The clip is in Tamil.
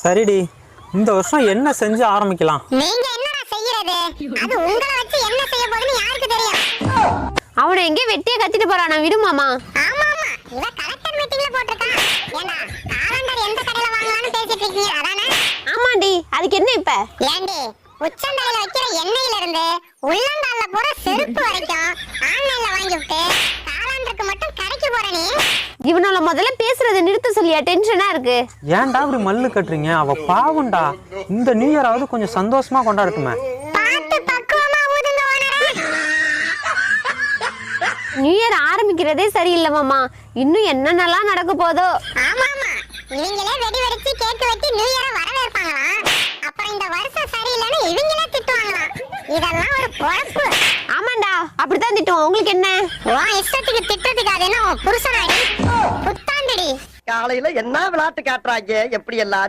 சரிடி, இந்த வருஷம் என்ன செஞ்சு ஆரம்பிக்கலாம்? நீங்க என்னடா செய்யறது? அது உங்களை வச்சு என்ன செய்ய போகுதுன்னு யாருக்கு தெரியும்? அவனை எங்கே வெட்டியே கத்திட்டு போறானா? விடுமாமா. ஆமா ஆமா, இவ கலெக்டர் மீட்டிங்ல போட்டுருக்கான். ஏண்டா காலண்டர் எந்த கடையில வாங்கலாம்னு பேசிட்டு இருக்கீங்க அதானே? ஆமாண்டி, அதுக்கு என்ன இப்ப? ஏண்டி உச்சந்தலையில வைக்கிற எண்ணெயில இருந்து உள்ளங்கால்ல போற செருப்பு வரைக்கும் ஆன்லைன்ல வாங்கி விட்டு காலண்டருக்கு மட்டும் கடைக்கு போற நீ? இவனால முதல்ல பேசுறதை நிறுத்த சொல்லியா? டென்ஷனா இருக்கு. ஏன்டா இப்படி மல்லு கட்டுறீங்க? அவ பாவம்டா. இந்த நியூ இயராவது கொஞ்சம் சந்தோஷமா கொண்டாடட்டுமே. பார்த்து பக்குவமா ஊதுங்க ஓனரே. நியூ இயர் ஆரம்பிக்கிறதே சரியில்லை மாமா. இன்னும் என்னென்னலாம் நடக்க போதோ. ஆமா ஆமா, இவங்களே வெடி வெடிச்சு கேக் வெட்டி நியூ இயரை வரவேற்பாங்களாம். அப்புறம் இந்த வருஷம் சரியில்லைன்னு இவங்களே திட்டுவாங்களாம். இதெல்லாம் ஒரு பொழப்பு. ஆமாண்டா, அப்படித்தான் திட்டுவோம். உங்களுக்கு என்ன? உன் இஷ்டத்துக்கு திட்டத்துக்கு அது என்ன உன் புருஷனாடி? புத்தாண்டுடி. காலையில என்ன விளையாட்டு காட்டுறாங்க எப்படி எல்லாம்